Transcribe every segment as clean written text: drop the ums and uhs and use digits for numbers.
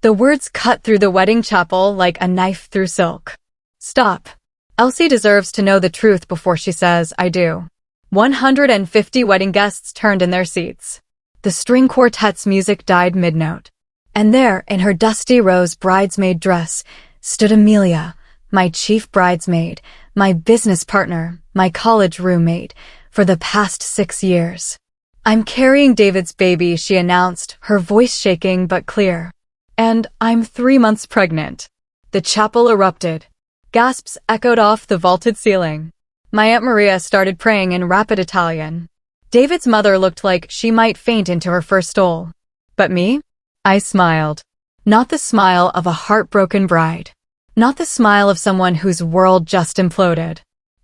The words cut through the wedding chapel like a knife through silk. Stop. Elsie deserves to know the truth before she says, I do. 150 wedding guests turned in their seats. The string quartet's music died mid-note. And there, in her dusty rose bridesmaid dress, stood Amelia, my chief bridesmaid, my business partner, my college roommate, for the past 6 years. I'm carrying David's baby, she announced, her voice shaking but clear. And I'm 3 months pregnant. The chapel erupted. Gasps echoed off the vaulted ceiling. My Aunt Maria started praying in rapid Italian. David's mother looked like she might faint into her first stole. But me? I smiled. Not the smile of a heartbroken bride. Not the smile of someone whose world just imploded.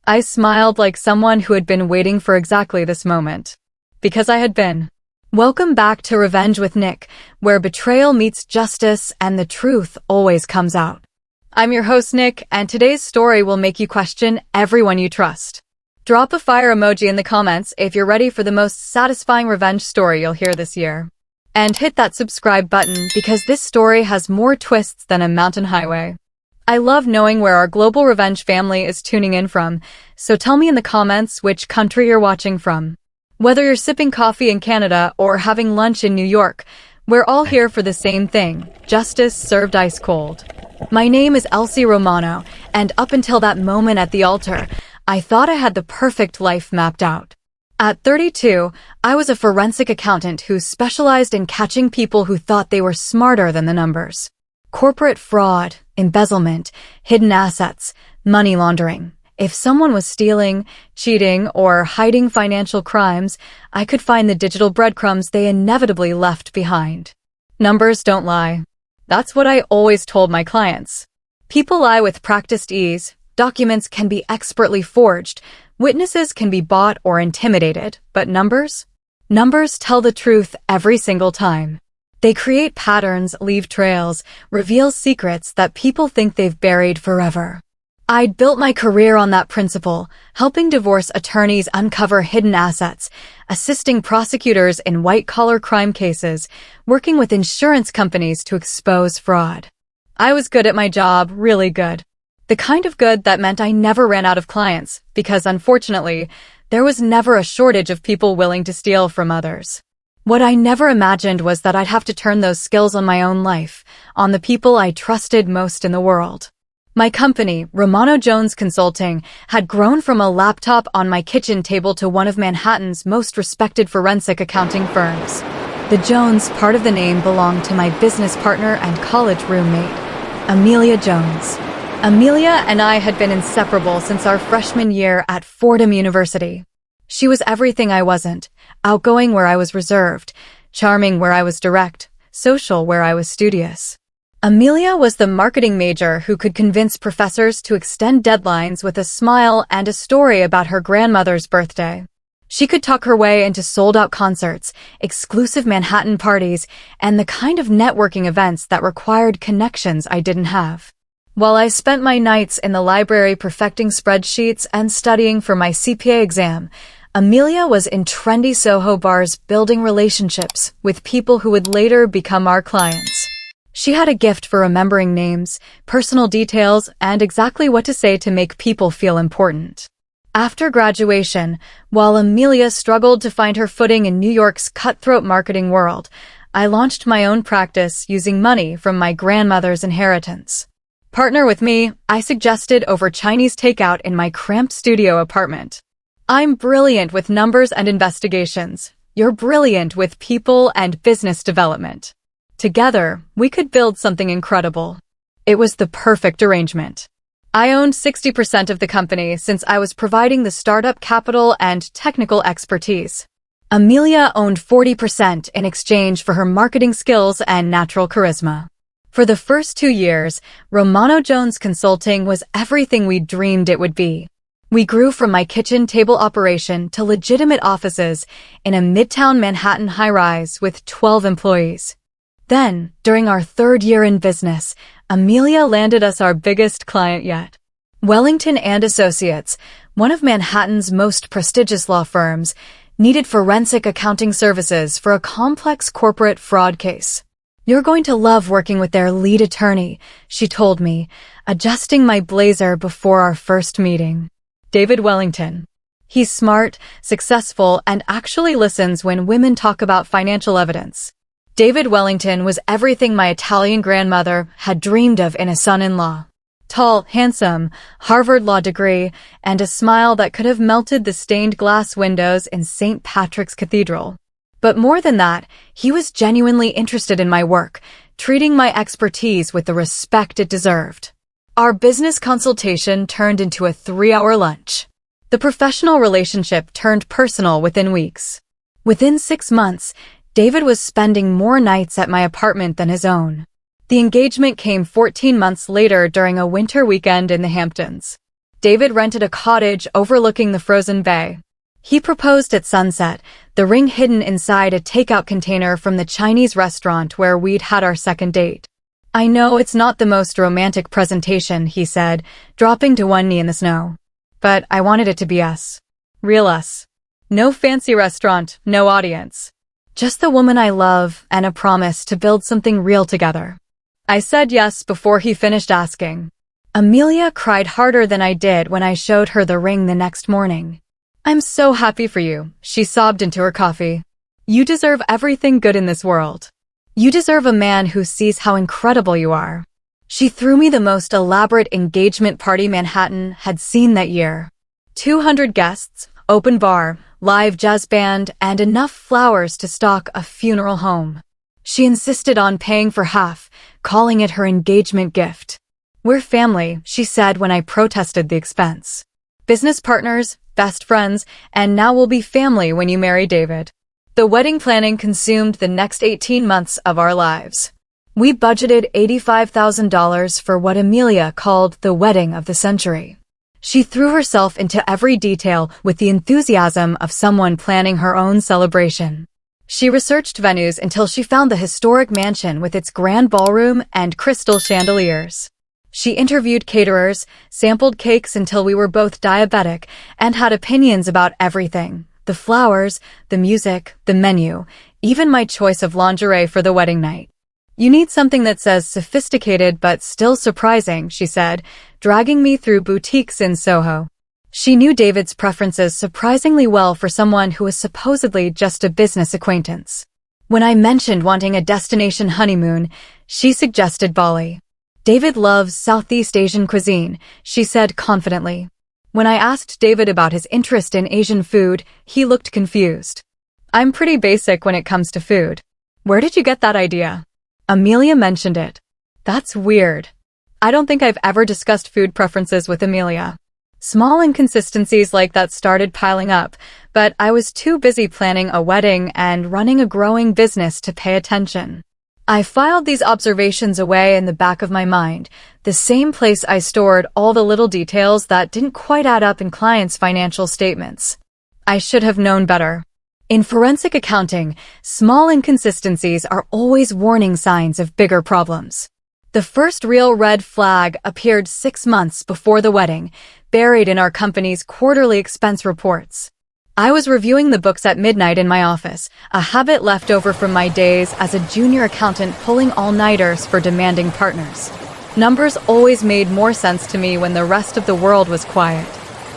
I smiled like someone who had been waiting for exactly this moment. Because I had been. Welcome back to Revenge with Nick, where betrayal meets justice and the truth always comes out. I'm your host, Nick, and today's story will make you question everyone you trust. Drop a fire emoji in the comments if you're ready for the most satisfying revenge story you'll hear this year. And hit that subscribe button because this story has more twists than a mountain highway. I love knowing where our global revenge family is tuning in from, so tell me in the comments which country you're watching from. Whether you're sipping coffee in Canada or having lunch in New York, we're all here for the same thing, justice served ice cold. My name is Elsie Romano, and up until that moment at the altar, I thought I had the perfect life mapped out. At 32, I was a forensic accountant who specialized in catching people who thought they were smarter than the numbers. Corporate fraud, embezzlement, hidden assets, money laundering. If someone was stealing, cheating, or hiding financial crimes, I could find the digital breadcrumbs they inevitably left behind. Numbers don't lie. That's what I always told my clients. People lie with practiced ease, documents can be expertly forged, witnesses can be bought or intimidated, but numbers? Numbers tell the truth every single time. They create patterns, leave trails, reveal secrets that people think they've buried forever. I'd built my career on that principle, helping divorce attorneys uncover hidden assets, assisting prosecutors in white-collar crime cases, working with insurance companies to expose fraud. I was good at my job, really good. The kind of good that meant I never ran out of clients, because unfortunately, there was never a shortage of people willing to steal from others. What I never imagined was that I'd have to turn those skills on my own life, on the people I trusted most in the world. My company, Romano Jones Consulting, had grown from a laptop on my kitchen table to one of Manhattan's most respected forensic accounting firms. The Jones part of the name belonged to my business partner and college roommate, Amelia Jones. Amelia and I had been inseparable since our freshman year at Fordham University. She was everything I wasn't, outgoing where I was reserved, charming where I was direct, social where I was studious. Amelia was the marketing major who could convince professors to extend deadlines with a smile and a story about her grandmother's birthday. She could talk her way into sold-out concerts, exclusive Manhattan parties, and the kind of networking events that required connections I didn't have. While I spent my nights in the library perfecting spreadsheets and studying for my CPA exam, Amelia was in trendy Soho bars building relationships with people who would later become our clients. She had a gift for remembering names, personal details, and exactly what to say to make people feel important. After graduation, while Amelia struggled to find her footing in New York's cutthroat marketing world, I launched my own practice using money from my grandmother's inheritance. Partner with me, I suggested over Chinese takeout in my cramped studio apartment. I'm brilliant with numbers and investigations. You're brilliant with people and business development. Together, we could build something incredible. It was the perfect arrangement. I owned 60% of the company since I was providing the startup capital and technical expertise. Amelia owned 40% in exchange for her marketing skills and natural charisma. For the first 2 years, Romano Jones Consulting was everything we dreamed it would be. We grew from my kitchen table operation to legitimate offices in a midtown Manhattan high-rise with 12 employees. Then, during our 3rd year in business, Amelia landed us our biggest client yet. Wellington and Associates, one of Manhattan's most prestigious law firms, needed forensic accounting services for a complex corporate fraud case. "You're going to love working with their lead attorney," she told me, adjusting my blazer before our first meeting. David Wellington. He's smart, successful, and actually listens when women talk about financial evidence. David Wellington was everything my Italian grandmother had dreamed of in a son-in-law. Tall, handsome, Harvard law degree, and a smile that could have melted the stained glass windows in St. Patrick's Cathedral. But more than that, he was genuinely interested in my work, treating my expertise with the respect it deserved. Our business consultation turned into a 3-hour lunch. The professional relationship turned personal within weeks. Within 6 months, David was spending more nights at my apartment than his own. The engagement came 14 months later during a winter weekend in the Hamptons. David rented a cottage overlooking the frozen bay. He proposed at sunset, the ring hidden inside a takeout container from the Chinese restaurant where we'd had our second date. "I know it's not the most romantic presentation," he said, dropping to one knee in the snow. "But I wanted it to be us. Real us. No fancy restaurant, no audience. Just the woman I love and a promise to build something real together." I said yes before he finished asking. Amelia cried harder than I did when I showed her the ring the next morning. "I'm so happy for you," she sobbed into her coffee. "You deserve everything good in this world. You deserve a man who sees how incredible you are." She threw me the most elaborate engagement party Manhattan had seen that year. 200 guests, open bar, live jazz band, and enough flowers to stock a funeral home. She insisted on paying for half, calling it her engagement gift. "We're family," she said when I protested the expense. "Business partners, best friends, and now we'll be family when you marry David." The wedding planning consumed the next 18 months of our lives. We budgeted $85,000 for what Amelia called the wedding of the century. She threw herself into every detail with the enthusiasm of someone planning her own celebration. She researched venues until she found the historic mansion with its grand ballroom and crystal chandeliers. She interviewed caterers, sampled cakes until we were both diabetic, and had opinions about everything: the flowers, the music, the menu, even my choice of lingerie for the wedding night. "You need something that says sophisticated but still surprising," she said, dragging me through boutiques in Soho. She knew David's preferences surprisingly well for someone who was supposedly just a business acquaintance. When I mentioned wanting a destination honeymoon, she suggested Bali. "David loves Southeast Asian cuisine," she said confidently. When I asked David about his interest in Asian food, he looked confused. "I'm pretty basic when it comes to food. Where did you get that idea?" Amelia mentioned it. "That's weird. I don't think I've ever discussed food preferences with Amelia." Small inconsistencies like that started piling up, but I was too busy planning a wedding and running a growing business to pay attention. I filed these observations away in the back of my mind, the same place I stored all the little details that didn't quite add up in clients' financial statements. I should have known better. In forensic accounting, small inconsistencies are always warning signs of bigger problems. The first real red flag appeared 6 months before the wedding, buried in our company's quarterly expense reports. I was reviewing the books at midnight in my office, a habit left over from my days as a junior accountant pulling all-nighters for demanding partners. Numbers always made more sense to me when the rest of the world was quiet.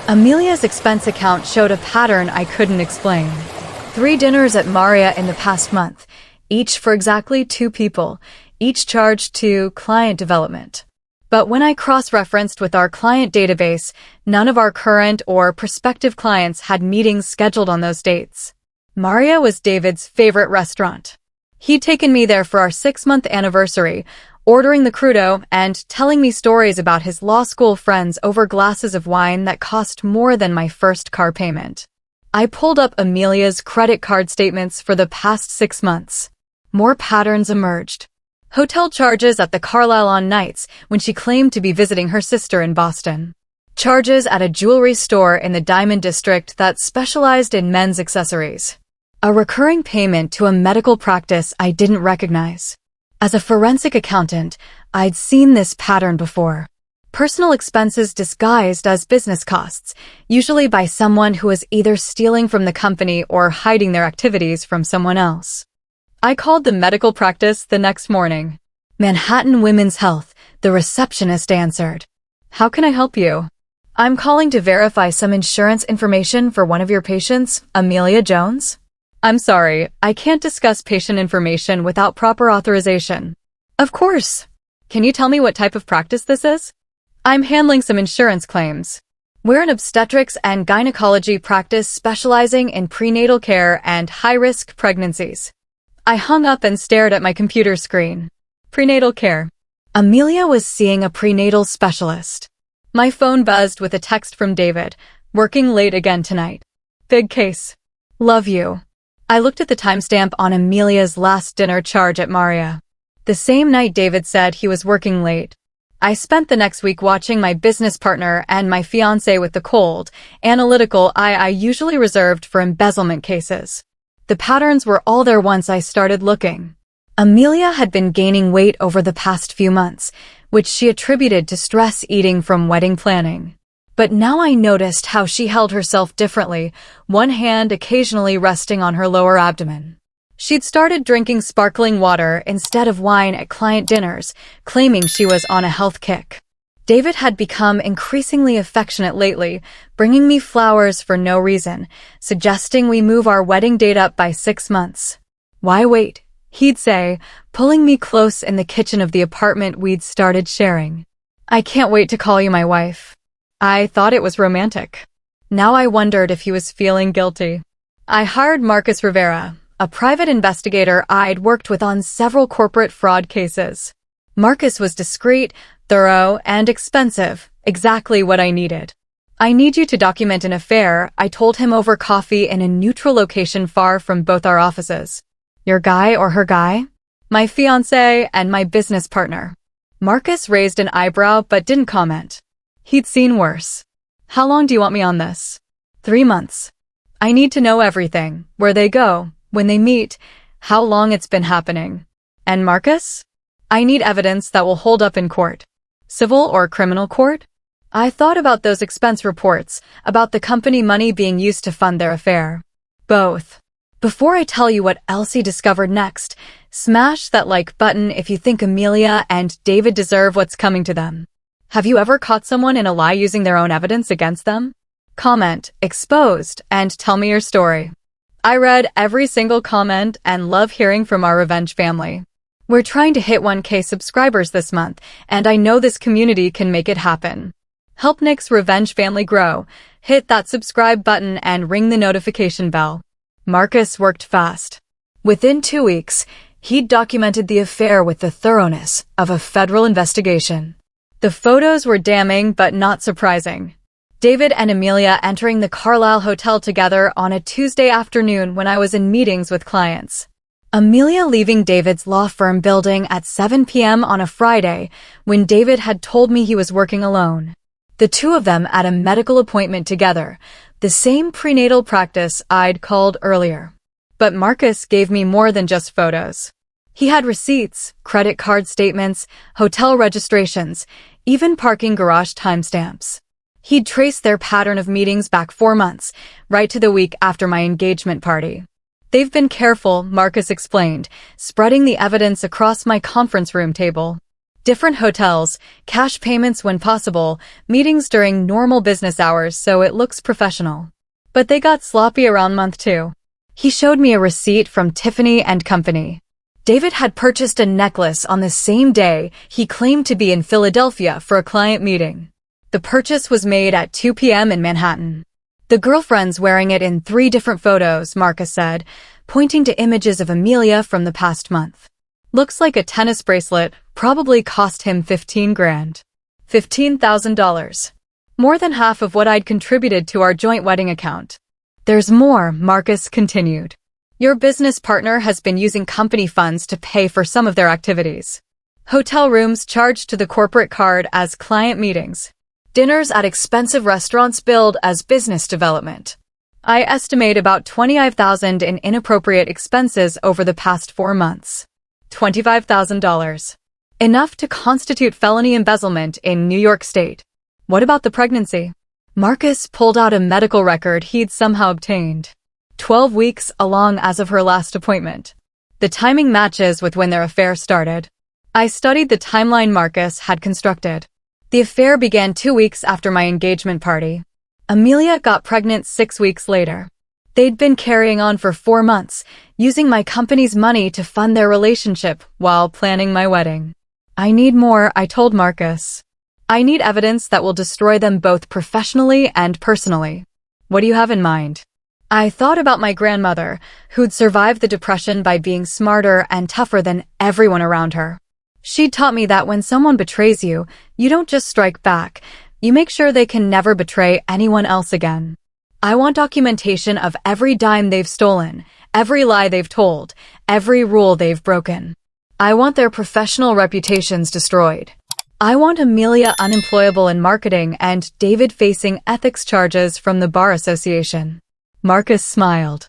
Amelia's expense account showed a pattern I couldn't explain. 3 dinners at Maria in the past month, each for exactly 2 people, each charged to client development. But when I cross-referenced with our client database, none of our current or prospective clients had meetings scheduled on those dates. Maria was David's favorite restaurant. He'd taken me there for our 6-month anniversary, ordering the crudo and telling me stories about his law school friends over glasses of wine that cost more than my first car payment. I pulled up Amelia's credit card statements for the past 6 months. More patterns emerged. Hotel charges at the Carlyle on nights when she claimed to be visiting her sister in Boston. Charges at a jewelry store in the Diamond District that specialized in men's accessories. A recurring payment to a medical practice I didn't recognize. As a forensic accountant, I'd seen this pattern before. Personal expenses disguised as business costs, usually by someone who was either stealing from the company or hiding their activities from someone else. I called the medical practice the next morning. Manhattan Women's Health, the receptionist answered. How can I help you? I'm calling to verify some insurance information for one of your patients, Amelia Jones. I'm sorry, I can't discuss patient information without proper authorization. Of course. Can you tell me what type of practice this is? I'm handling some insurance claims. We're an obstetrics and gynecology practice specializing in prenatal care and high-risk pregnancies. I hung up and stared at my computer screen. Prenatal care. Amelia was seeing a prenatal specialist. My phone buzzed with a text from David, working late again tonight. Big case. Love you. I looked at the timestamp on Amelia's last dinner charge at Maria. The same night David said he was working late. I spent the next week watching my business partner and my fiancé with the cold, analytical eye I usually reserved for embezzlement cases. The patterns were all there once I started looking. Amelia had been gaining weight over the past few months, which she attributed to stress eating from wedding planning. But now I noticed how she held herself differently, one hand occasionally resting on her lower abdomen. She'd started drinking sparkling water instead of wine at client dinners, claiming she was on a health kick. David had become increasingly affectionate lately, bringing me flowers for no reason, suggesting we move our wedding date up by 6 months. Why wait? He'd say, pulling me close in the kitchen of the apartment we'd started sharing. I can't wait to call you my wife. I thought it was romantic. Now I wondered if he was feeling guilty. I hired Marcus Rivera, a private investigator I'd worked with on several corporate fraud cases. Marcus was discreet, thorough, and expensive, exactly what I needed. I need you to document an affair, I told him over coffee in a neutral location far from both our offices. Your guy or her guy? My fiancé and my business partner. Marcus raised an eyebrow but didn't comment. He'd seen worse. How long do you want me on this? 3 months. I need to know everything, where they go, when they meet, how long it's been happening. And Marcus? I need evidence that will hold up in court. Civil or criminal court? I thought about those expense reports, about the company money being used to fund their affair. Both. Before I tell you what Elsie discovered next, smash that like button if you think Amelia and David deserve what's coming to them. Have you ever caught someone in a lie using their own evidence against them? Comment, exposed, and tell me your story. I read every single comment and love hearing from our Revenge family. We're trying to hit 1K subscribers this month, and I know this community can make it happen. Help Nick's Revenge family grow. Hit that subscribe button and ring the notification bell. Marcus worked fast. Within 2 weeks, he'd documented the affair with the thoroughness of a federal investigation. The photos were damning but not surprising. David and Amelia entering the Carlisle Hotel together on a Tuesday afternoon when I was in meetings with clients. Amelia leaving David's law firm building at 7 p.m. on a Friday when David had told me he was working alone. The two of them at a medical appointment together, the same prenatal practice I'd called earlier. But Marcus gave me more than just photos. He had receipts, credit card statements, hotel registrations, even parking garage timestamps. He'd traced their pattern of meetings back 4 months, right to the week after my engagement party. They've been careful, Marcus explained, spreading the evidence across my conference room table. Different hotels, cash payments when possible, meetings during normal business hours so it looks professional. But they got sloppy around month 2. He showed me a receipt from Tiffany & Company. David had purchased a necklace on the same day he claimed to be in Philadelphia for a client meeting. The purchase was made at 2 p.m. in Manhattan. The girlfriend's wearing it in 3 different photos, Marcus said, pointing to images of Amelia from the past month. Looks like a tennis bracelet, probably cost him $15,000. $15,000. More than half of what I'd contributed to our joint wedding account. There's more, Marcus continued. Your business partner has been using company funds to pay for some of their activities. Hotel rooms charged to the corporate card as client meetings. Dinners at expensive restaurants billed as business development. I estimate about $25,000 in inappropriate expenses over the past 4 months. $25,000. Enough to constitute felony embezzlement in New York State. What about the pregnancy? Marcus pulled out a medical record he'd somehow obtained. 12 weeks along as of her last appointment. The timing matches with when their affair started. I studied the timeline Marcus had constructed. The affair began 2 weeks after my engagement party. Amelia got pregnant 6 weeks later. They'd been carrying on for 4 months, using my company's money to fund their relationship while planning my wedding. I need more, I told Marcus. I need evidence that will destroy them both professionally and personally. What do you have in mind? I thought about my grandmother, who'd survived the depression by being smarter and tougher than everyone around her. She'd taught me that when someone betrays you, you don't just strike back, you make sure they can never betray anyone else again. I want documentation of every dime they've stolen, every lie they've told, every rule they've broken. I want their professional reputations destroyed. I want Amelia unemployable in marketing and David facing ethics charges from the Bar Association. Marcus smiled.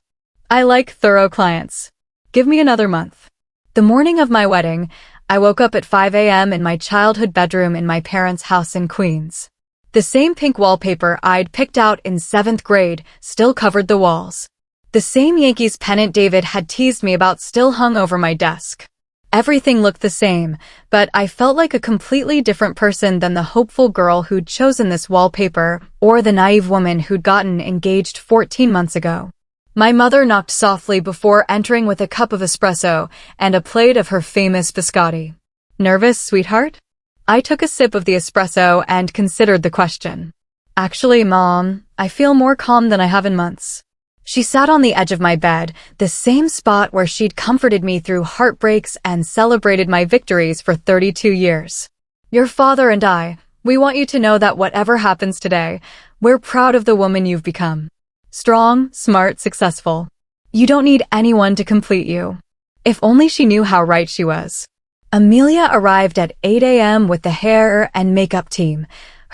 I like thorough clients. Give me another month. The morning of my wedding, I woke up at 5 a.m. in my childhood bedroom in my parents' house in Queens. The same pink wallpaper I'd picked out in 7th grade still covered the walls. The same Yankees pennant David had teased me about still hung over my desk. Everything looked the same, but I felt like a completely different person than the hopeful girl who'd chosen this wallpaper or the naive woman who'd gotten engaged 14 months ago. My mother knocked softly before entering with a cup of espresso and a plate of her famous biscotti. Nervous, sweetheart? I took a sip of the espresso and considered the question. Actually, Mom, I feel more calm than I have in months. She sat on the edge of my bed, the same spot where she'd comforted me through heartbreaks and celebrated my victories for 32 years. Your father and I, we want you to know that whatever happens today, we're proud of the woman you've become. Strong, smart, successful. You don't need anyone to complete you. If only she knew how right she was. Amelia arrived at 8 a.m. with the hair and makeup team,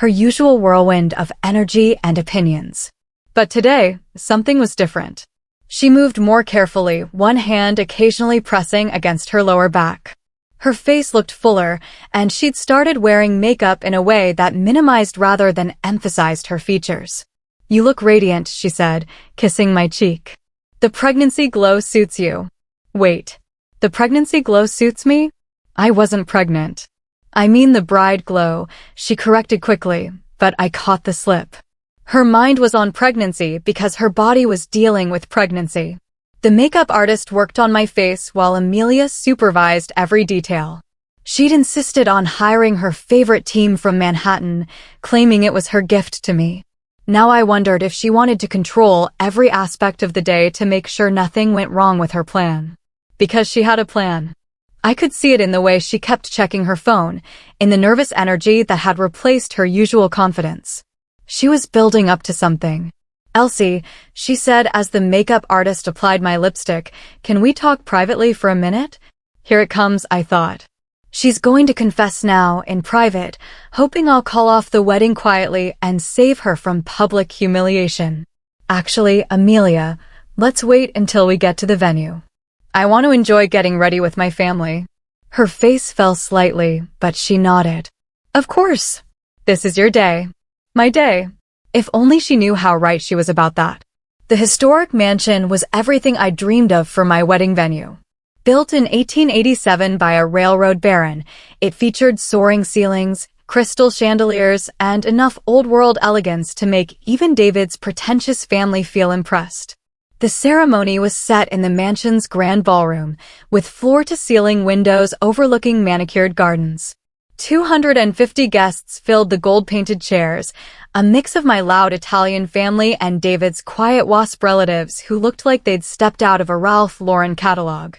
her usual whirlwind of energy and opinions. But today, something was different. She moved more carefully, one hand occasionally pressing against her lower back. Her face looked fuller, and she'd started wearing makeup in a way that minimized rather than emphasized her features. You look radiant, she said, kissing my cheek. The pregnancy glow suits you. Wait, the pregnancy glow suits me? I wasn't pregnant. I mean the bride glow, she corrected quickly, but I caught the slip. Her mind was on pregnancy because her body was dealing with pregnancy. The makeup artist worked on my face while Amelia supervised every detail. She'd insisted on hiring her favorite team from Manhattan, claiming it was her gift to me. Now I wondered if she wanted to control every aspect of the day to make sure nothing went wrong with her plan. Because she had a plan. I could see it in the way she kept checking her phone, in the nervous energy that had replaced her usual confidence. She was building up to something. Elsie, she said as the makeup artist applied my lipstick, can we talk privately for a minute? Here it comes, I thought. She's going to confess now, in private, hoping I'll call off the wedding quietly and save her from public humiliation. Actually, Amelia, let's wait until we get to the venue. I want to enjoy getting ready with my family. Her face fell slightly, but she nodded. Of course. This is your day. My day. If only she knew how right she was about that. The historic mansion was everything I dreamed of for my wedding venue. Built in 1887 by a railroad baron, it featured soaring ceilings, crystal chandeliers, and enough old-world elegance to make even David's pretentious family feel impressed. The ceremony was set in the mansion's grand ballroom, with floor-to-ceiling windows overlooking manicured gardens. 250 guests filled the gold-painted chairs, a mix of my loud Italian family and David's quiet WASP relatives who looked like they'd stepped out of a Ralph Lauren catalog.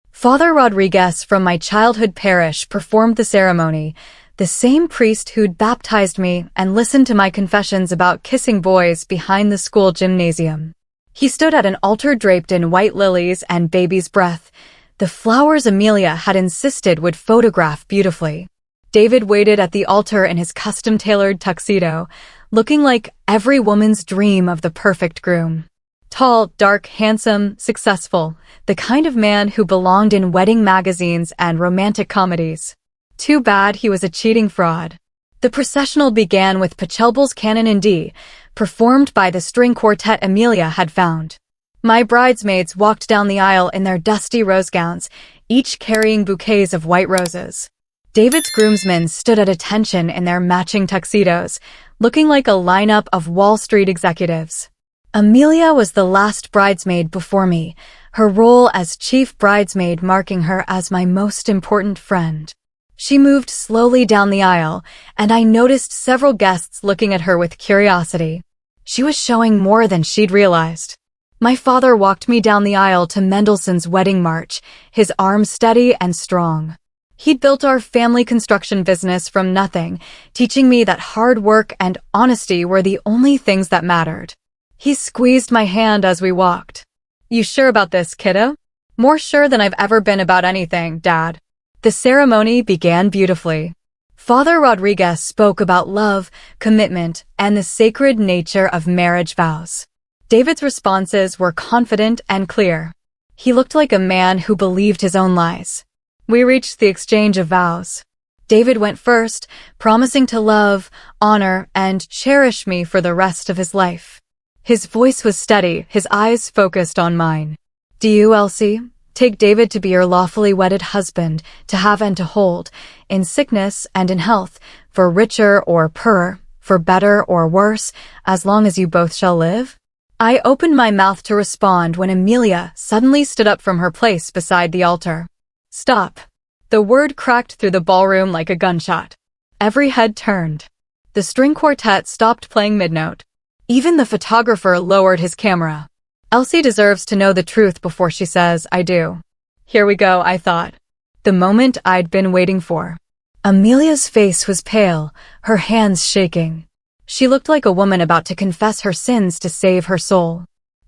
Father Rodriguez from my childhood parish performed the ceremony, the same priest who'd baptized me and listened to my confessions about kissing boys behind the school gymnasium. He stood at an altar draped in white lilies and baby's breath, the flowers Amelia had insisted would photograph beautifully. David waited at the altar in his custom-tailored tuxedo, looking like every woman's dream of the perfect groom. Tall, dark, handsome, successful, the kind of man who belonged in wedding magazines and romantic comedies. Too bad he was a cheating fraud. The processional began with Pachelbel's Canon in D, performed by the string quartet Amelia had found. My bridesmaids walked down the aisle in their dusty rose gowns, each carrying bouquets of white roses. David's groomsmen stood at attention in their matching tuxedos, looking like a lineup of Wall Street executives. Amelia was the last bridesmaid before me, her role as chief bridesmaid marking her as my most important friend. She moved slowly down the aisle, and I noticed several guests looking at her with curiosity. She was showing more than she'd realized. My father walked me down the aisle to Mendelssohn's wedding march, his arms steady and strong. He'd built our family construction business from nothing, teaching me that hard work and honesty were the only things that mattered. He squeezed my hand as we walked. "You sure about this, kiddo?" "More sure than I've ever been about anything, Dad." The ceremony began beautifully. Father Rodriguez spoke about love, commitment, and the sacred nature of marriage vows. David's responses were confident and clear. He looked like a man who believed his own lies. We reached the exchange of vows. David went first, promising to love, honor, and cherish me for the rest of his life. His voice was steady, his eyes focused on mine. "Do you, Elsie, take David to be your lawfully wedded husband, to have and to hold, in sickness and in health, for richer or poorer, for better or worse, as long as you both shall live?" I opened my mouth to respond when Amelia suddenly stood up from her place beside the altar. "Stop." The word cracked through the ballroom like a gunshot. Every head turned. The string quartet stopped playing mid-note. Even the photographer lowered his camera. Elsie deserves to know the truth before she says, "I do." Here we go, I thought. The moment I'd been waiting for. Amelia's face was pale, her hands shaking. She looked like a woman about to confess her sins to save her soul.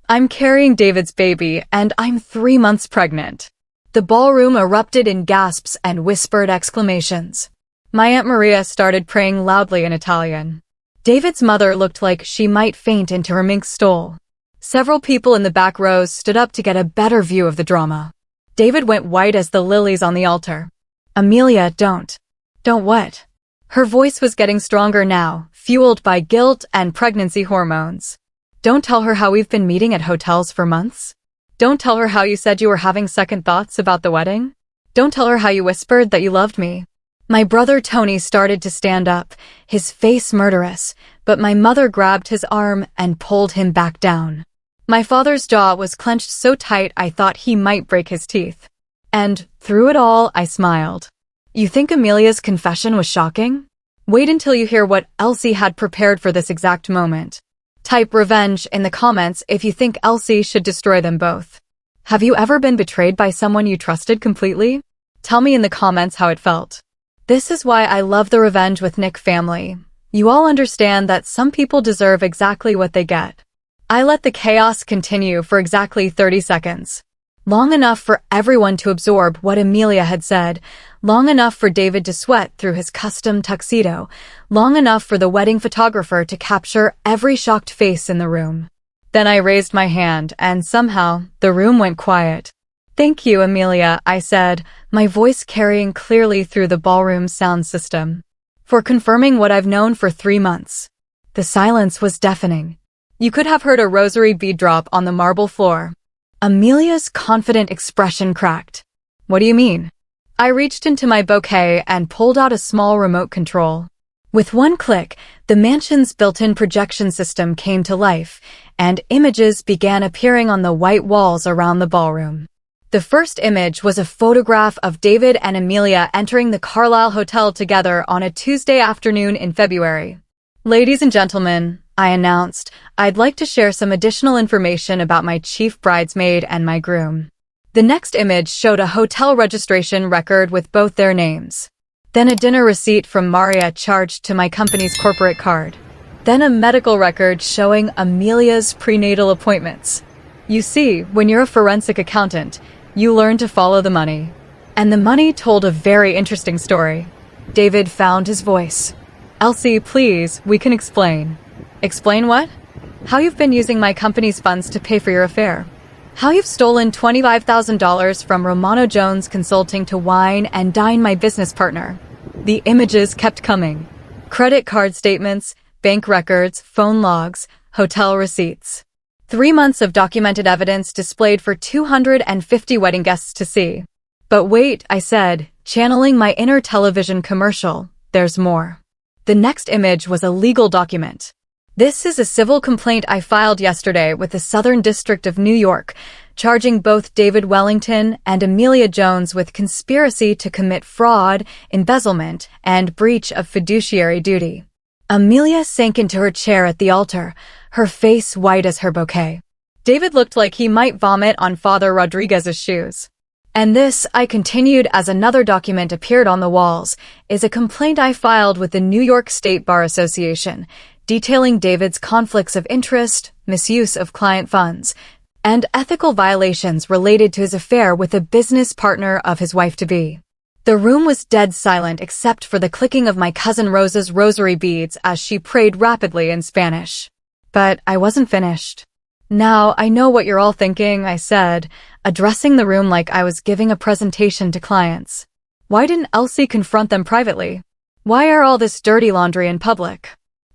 "I'm carrying David's baby, and I'm 3 months pregnant." The ballroom erupted in gasps and whispered exclamations. My Aunt Maria started praying loudly in Italian. David's mother looked like she might faint into her mink stole. Several people in the back rows stood up to get a better view of the drama. David went white as the lilies on the altar. "Amelia, don't." "Don't what?" Her voice was getting stronger now, fueled by guilt and pregnancy hormones. "Don't tell her how we've been meeting at hotels for months. Don't tell her how you said you were having second thoughts about the wedding. Don't tell her how you whispered that you loved me." My brother Tony started to stand up, his face murderous, but my mother grabbed his arm and pulled him back down. My father's jaw was clenched so tight I thought he might break his teeth. And, through it all, I smiled. "You think Amelia's confession was shocking? Wait until you hear what Elsie had prepared for this exact moment. Type revenge in the comments if you think Elsie should destroy them both. Have you ever been betrayed by someone you trusted completely? Tell me in the comments how it felt. This is why I love the Revenge with Nick family. You all understand that some people deserve exactly what they get. I let the chaos continue for exactly 30 seconds. Long enough for everyone to absorb what Amelia had said, long enough for David to sweat through his custom tuxedo, long enough for the wedding photographer to capture every shocked face in the room. Then I raised my hand, and somehow, the room went quiet. "Thank you, Amelia," I said, my voice carrying clearly through the ballroom sound system, "for confirming what I've known for 3 months." The silence was deafening. You could have heard a rosary bead drop on the marble floor. Amelia's confident expression cracked. "What do you mean?" I reached into my bouquet and pulled out a small remote control. With one click, the mansion's built-in projection system came to life, and images began appearing on the white walls around the ballroom. The first image was a photograph of David and Amelia entering the Carlisle Hotel together on a Tuesday afternoon in February. "Ladies and gentlemen," I announced, "I'd like to share some additional information about my chief bridesmaid and my groom." The next image showed a hotel registration record with both their names. Then a dinner receipt from Maria charged to my company's corporate card. Then a medical record showing Amelia's prenatal appointments. You see, when you're a forensic accountant, you learn to follow the money. And the money told a very interesting story. David found his voice. "Elsie, please, we can explain." "Explain what?" "How you've been using my company's funds to pay for your affair. How you've stolen $25,000 from Romano Jones Consulting to wine and dine my business partner." The images kept coming. Credit card statements, bank records, phone logs, hotel receipts. 3 months of documented evidence displayed for 250 wedding guests to see. But wait, I said, channeling my inner television commercial, there's more. The next image was a legal document. This is a civil complaint I filed yesterday with the Southern District of New York, charging both David Wellington and Amelia Jones with conspiracy to commit fraud, embezzlement, and breach of fiduciary duty. Amelia sank into her chair at the altar, her face white as her bouquet. David looked like he might vomit on Father Rodriguez's shoes. And this, I continued as another document appeared on the walls, is a complaint I filed with the New York State Bar Association, detailing David's conflicts of interest, misuse of client funds, and ethical violations related to his affair with a business partner of his wife-to-be. The room was dead silent except for the clicking of my cousin Rosa's rosary beads as she prayed rapidly in Spanish. But I wasn't finished. Now, I know what you're all thinking, I said, addressing the room like I was giving a presentation to clients. Why didn't Elsie confront them privately? Why are all this dirty laundry in public?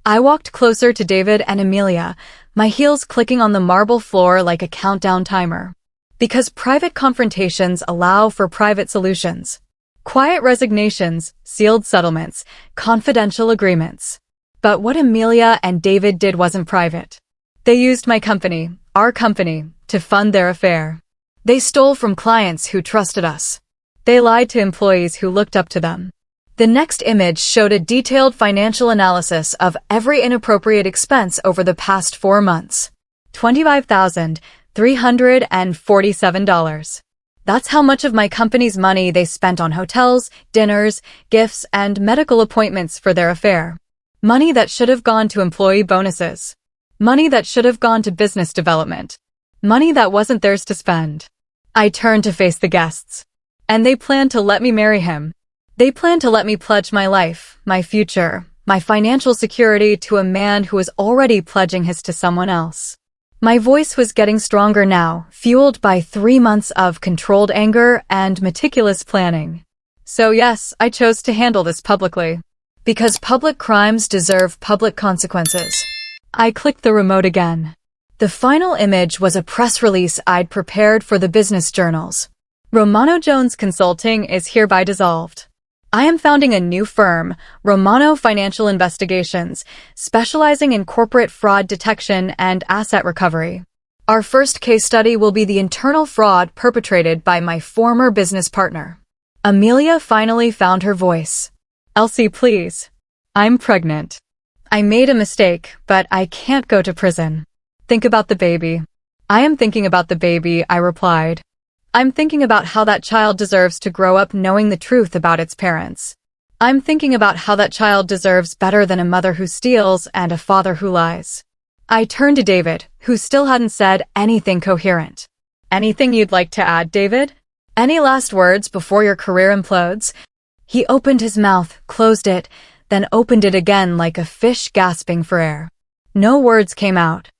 I walked closer to David and Amelia, my heels clicking on the marble floor like a countdown timer. Because private confrontations allow for private solutions. Quiet resignations, sealed settlements, confidential agreements. But what Amelia and David did wasn't private. They used my company, our company, to fund their affair. They stole from clients who trusted us. They lied to employees who looked up to them. The next image showed a detailed financial analysis of every inappropriate expense over the past 4 months. $25,347. That's how much of my company's money they spent on hotels, dinners, gifts, and medical appointments for their affair. Money that should have gone to employee bonuses. Money that should have gone to business development. Money that wasn't theirs to spend. I turned to face the guests. And they planned to let me marry him. They planned to let me pledge my life, my future, my financial security to a man who was already pledging his to someone else. My voice was getting stronger now, fueled by 3 months of controlled anger and meticulous planning. So yes, I chose to handle this publicly. Because public crimes deserve public consequences. I clicked the remote again. The final image was a press release I'd prepared for the business journals. Romano Jones Consulting is hereby dissolved. I am founding a new firm, Romano Financial Investigations, specializing in corporate fraud detection and asset recovery. Our first case study will be the internal fraud perpetrated by my former business partner. Amelia finally found her voice. Elsie, please. I'm pregnant. I made a mistake, but I can't go to prison. Think about the baby. I am thinking about the baby, I replied. I'm thinking about how that child deserves to grow up knowing the truth about its parents. I'm thinking about how that child deserves better than a mother who steals and a father who lies. I turned to David, who still hadn't said anything coherent. Anything you'd like to add, David? Any last words before your career implodes? He opened his mouth, closed it, then opened it again like a fish gasping for air. No words came out.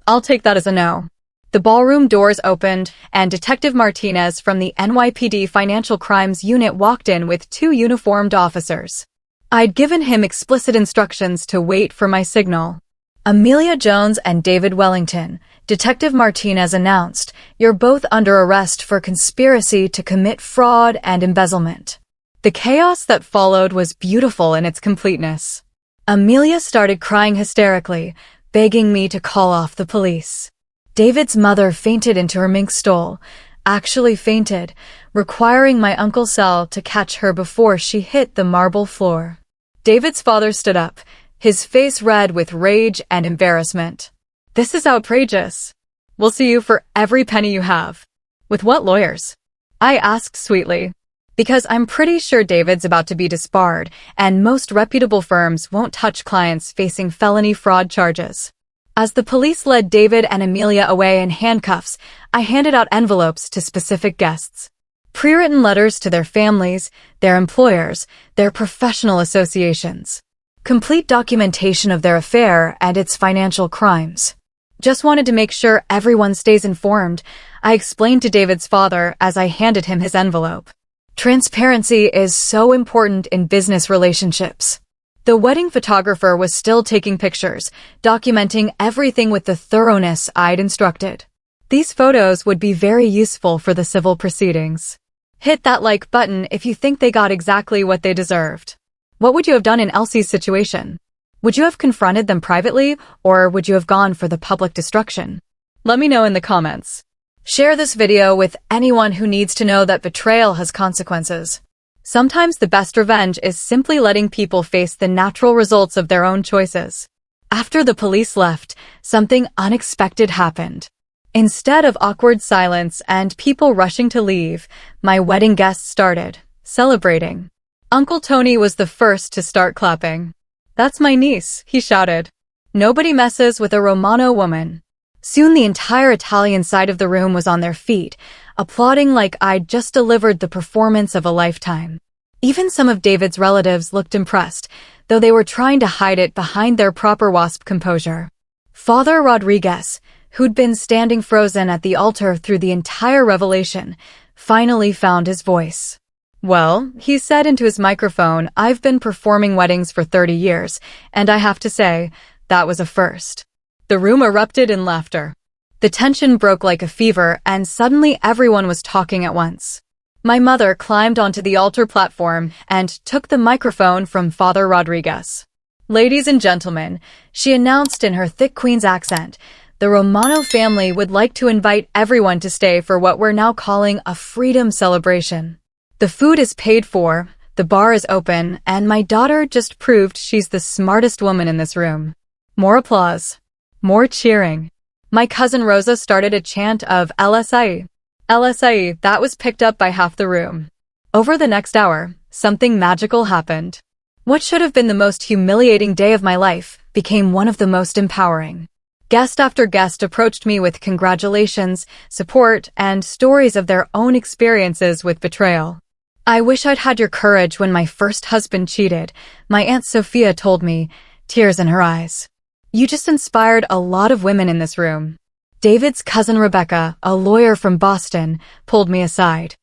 I'll take that as a no. The ballroom doors opened, and Detective Martinez from the NYPD Financial Crimes Unit walked in with 2 uniformed officers. I'd given him explicit instructions to wait for my signal. Amelia Jones and David Wellington, Detective Martinez announced, you're both under arrest for conspiracy to commit fraud and embezzlement. The chaos that followed was beautiful in its completeness. Amelia started crying hysterically, begging me to call off the police. David's mother fainted into her mink stole, actually fainted, requiring my Uncle Sal to catch her before she hit the marble floor. David's father stood up, his face red with rage and embarrassment. This is outrageous. We'll see you for every penny you have. With what lawyers? I asked sweetly. Because I'm pretty sure David's about to be disbarred, and most reputable firms won't touch clients facing felony fraud charges. As the police led David and Amelia away in handcuffs, I handed out envelopes to specific guests. Pre-written letters to their families, their employers, their professional associations. Complete documentation of their affair and its financial crimes. Just wanted to make sure everyone stays informed, I explained to David's father as I handed him his envelope. Transparency is so important in business relationships. The wedding photographer was still taking pictures, documenting everything with the thoroughness I'd instructed. These photos would be very useful for the civil proceedings. Hit that like button if you think they got exactly what they deserved. What would you have done in Elsie's situation? Would you have confronted them privately, or would you have gone for the public destruction? Let me know in the comments. Share this video with anyone who needs to know that betrayal has consequences. Sometimes the best revenge is simply letting people face the natural results of their own choices. After the police left, something unexpected happened. Instead of awkward silence and people rushing to leave, my wedding guests started celebrating. Uncle Tony was the first to start clapping. "That's my niece," he shouted. "Nobody messes with a Romano woman." Soon the entire Italian side of the room was on their feet, applauding like I'd just delivered the performance of a lifetime. Even some of David's relatives looked impressed, though they were trying to hide it behind their proper wasp composure. Father Rodriguez, who'd been standing frozen at the altar through the entire revelation, finally found his voice. "Well," he said into his microphone, "I've been performing weddings for 30 years, and I have to say, that was a first." The room erupted in laughter. The tension broke like a fever, and suddenly everyone was talking at once. My mother climbed onto the altar platform and took the microphone from Father Rodriguez. "Ladies and gentlemen," she announced in her thick Queen's accent, "the Romano family would like to invite everyone to stay for what we're now calling a freedom celebration. The food is paid for, the bar is open, and my daughter just proved she's the smartest woman in this room." More applause. More cheering. My cousin Rosa started a chant of LSI. LSI, that was picked up by half the room. Over the next hour, something magical happened. What should have been the most humiliating day of my life became one of the most empowering. Guest after guest approached me with congratulations, support, and stories of their own experiences with betrayal. "I wish I'd had your courage when my first husband cheated," my Aunt Sophia told me, tears in her eyes. "You just inspired a lot of women in this room." David's cousin Rebecca, a lawyer from Boston, pulled me aside.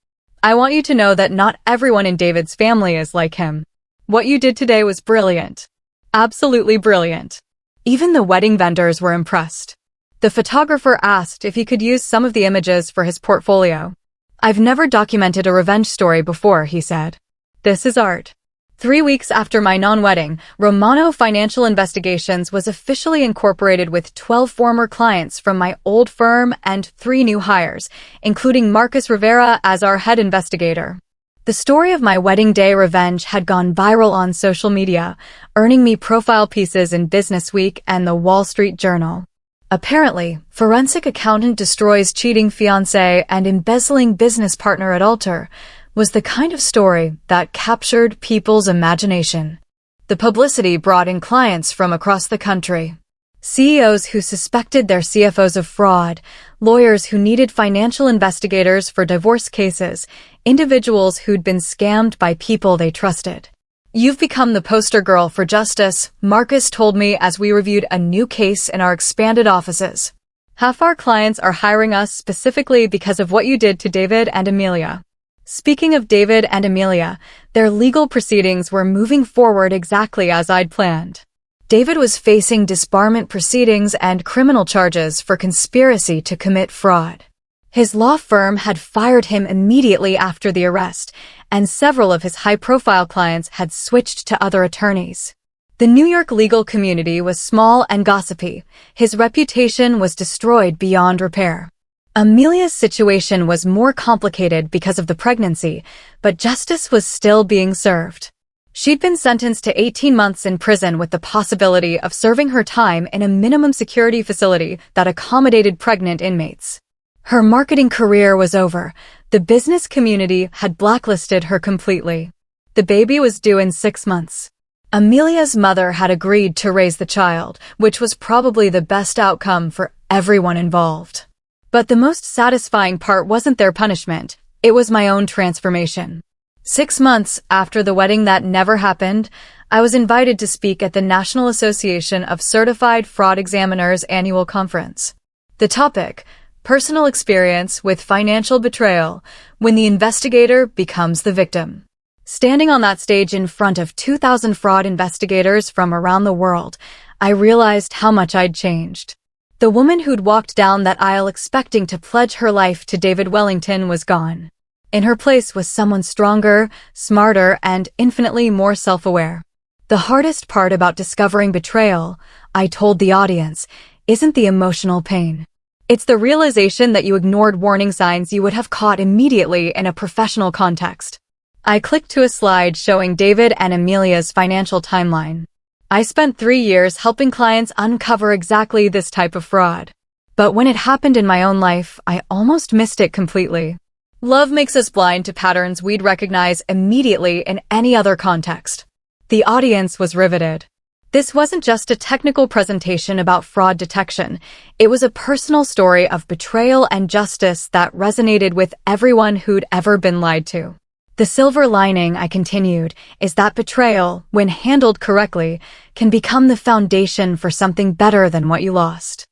"I want you to know that not everyone in David's family is like him. What you did today was brilliant. Absolutely brilliant." Even the wedding vendors were impressed. The photographer asked if he could use some of the images for his portfolio. "I've never documented a revenge story before," he said. "This is art." 3 weeks after my non-wedding, Romano Financial Investigations was officially incorporated with 12 former clients from my old firm and 3 new hires, including Marcus Rivera as our head investigator. The story of my wedding day revenge had gone viral on social media, earning me profile pieces in Business Week and the Wall Street Journal. Apparently, forensic accountant destroys cheating fiancé and embezzling business partner at altar was the kind of story that captured people's imagination. The publicity brought in clients from across the country. CEOs who suspected their CFOs of fraud, lawyers who needed financial investigators for divorce cases, individuals who'd been scammed by people they trusted. "You've become the poster girl for justice," Marcus told me as we reviewed a new case in our expanded offices. "Half our clients are hiring us specifically because of what you did to David and Amelia." Speaking of David and Amelia, their legal proceedings were moving forward exactly as I'd planned. David was facing disbarment proceedings and criminal charges for conspiracy to commit fraud. His law firm had fired him immediately after the arrest, and several of his high-profile clients had switched to other attorneys. The New York legal community was small and gossipy. His reputation was destroyed beyond repair. Amelia's situation was more complicated because of the pregnancy, but justice was still being served. She'd been sentenced to 18 months in prison with the possibility of serving her time in a minimum security facility that accommodated pregnant inmates. Her marketing career was over. The business community had blacklisted her completely. The baby was due in 6 months. Amelia's mother had agreed to raise the child, which was probably the best outcome for everyone involved. But the most satisfying part wasn't their punishment, it was my own transformation. 6 months after the wedding that never happened, I was invited to speak at the National Association of Certified Fraud Examiners annual conference. The topic, personal experience with financial betrayal, when the investigator becomes the victim. Standing on that stage in front of 2,000 fraud investigators from around the world, I realized how much I'd changed. The woman who'd walked down that aisle expecting to pledge her life to David Wellington was gone. In her place was someone stronger, smarter, and infinitely more self-aware. The hardest part about discovering betrayal, I told the audience, isn't the emotional pain. It's the realization that you ignored warning signs you would have caught immediately in a professional context. I clicked to a slide showing David and Amelia's financial timeline. I spent 3 years helping clients uncover exactly this type of fraud. But when it happened in my own life, I almost missed it completely. Love makes us blind to patterns we'd recognize immediately in any other context. The audience was riveted. This wasn't just a technical presentation about fraud detection. It was a personal story of betrayal and justice that resonated with everyone who'd ever been lied to. The silver lining, I continued, is that betrayal, when handled correctly, can become the foundation for something better than what you lost.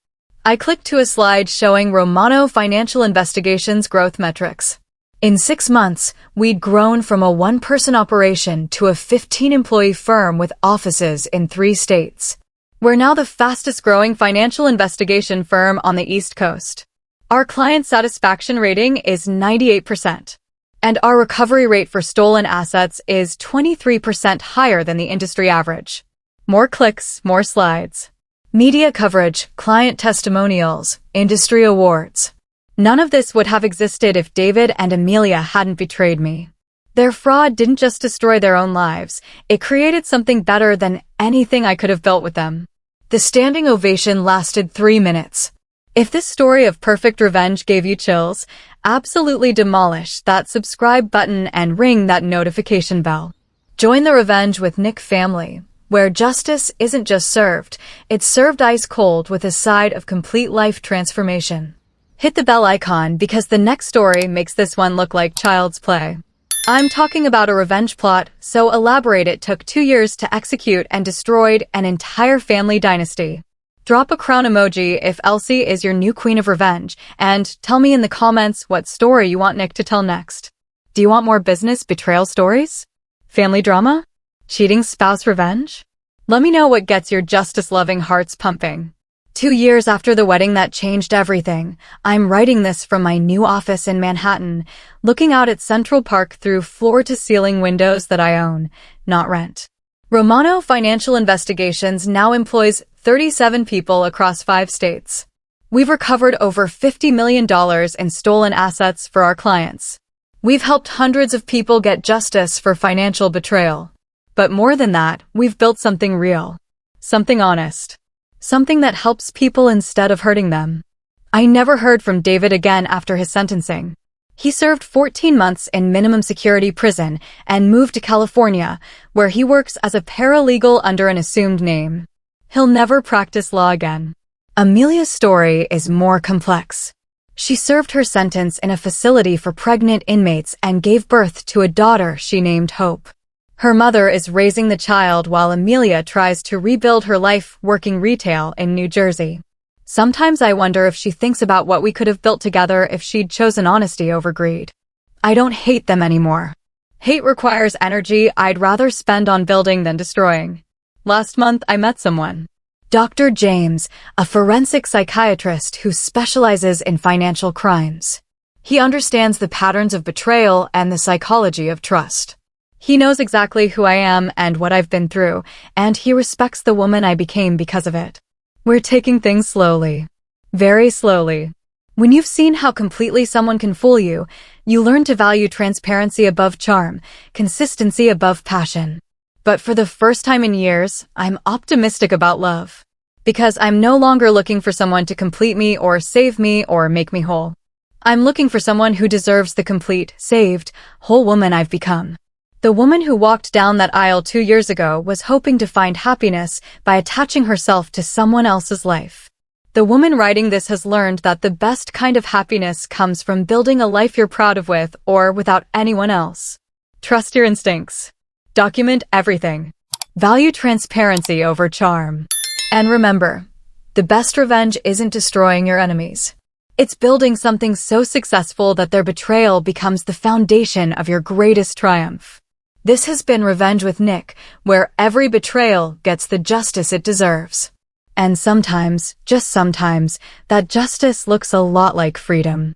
I clicked to a slide showing Romano Financial Investigations growth metrics. In 6 months, we'd grown from a one-person operation to a 15-employee firm with offices in 3 states. We're now the fastest-growing financial investigation firm on the East Coast. Our client satisfaction rating is 98%, and our recovery rate for stolen assets is 23% higher than the industry average. More clicks, more slides. Media coverage, client testimonials, industry awards. None of this would have existed if David and Amelia hadn't betrayed me. Their fraud didn't just destroy their own lives, it created something better than anything I could have built with them. The standing ovation lasted 3 minutes. If this story of perfect revenge gave you chills, absolutely demolish that subscribe button and ring that notification bell. Join the Revenge with Nick family, where justice isn't just served, it's served ice cold with a side of complete life transformation. Hit the bell icon because the next story makes this one look like child's play. I'm talking about a revenge plot so elaborate it took 2 years to execute and destroyed an entire family dynasty. Drop a crown emoji if Elsie is your new queen of revenge, and tell me in the comments what story you want Nick to tell next. Do you want more business betrayal stories? Family drama? Cheating spouse revenge? Let me know what gets your justice-loving hearts pumping. 2 years after the wedding that changed everything, I'm writing this from my new office in Manhattan, looking out at Central Park through floor-to-ceiling windows that I own, not rent. Romano Financial Investigations now employs 37 people across 5 states. We've recovered over $50 million in stolen assets for our clients. We've helped hundreds of people get justice for financial betrayal. But more than that, we've built something real. Something honest. Something that helps people instead of hurting them. I never heard from David again after his sentencing. He served 14 months in minimum security prison and moved to California, where he works as a paralegal under an assumed name. He'll never practice law again. Amelia's story is more complex. She served her sentence in a facility for pregnant inmates and gave birth to a daughter she named Hope. Her mother is raising the child while Amelia tries to rebuild her life working retail in New Jersey. Sometimes I wonder if she thinks about what we could have built together if she'd chosen honesty over greed. I don't hate them anymore. Hate requires energy I'd rather spend on building than destroying. Last month, I met someone. Dr. James, a forensic psychiatrist who specializes in financial crimes. He understands the patterns of betrayal and the psychology of trust. He knows exactly who I am and what I've been through, and he respects the woman I became because of it. We're taking things slowly. Very slowly. When you've seen how completely someone can fool you, you learn to value transparency above charm, consistency above passion. But for the first time in years, I'm optimistic about love. Because I'm no longer looking for someone to complete me or save me or make me whole. I'm looking for someone who deserves the complete, saved, whole woman I've become. The woman who walked down that aisle 2 years ago was hoping to find happiness by attaching herself to someone else's life. The woman writing this has learned that the best kind of happiness comes from building a life you're proud of with or without anyone else. Trust your instincts. Document everything. Value transparency over charm. And remember, the best revenge isn't destroying your enemies. It's building something so successful that their betrayal becomes the foundation of your greatest triumph. This has been Revenge with Nick, where every betrayal gets the justice it deserves. And sometimes, just sometimes, that justice looks a lot like freedom.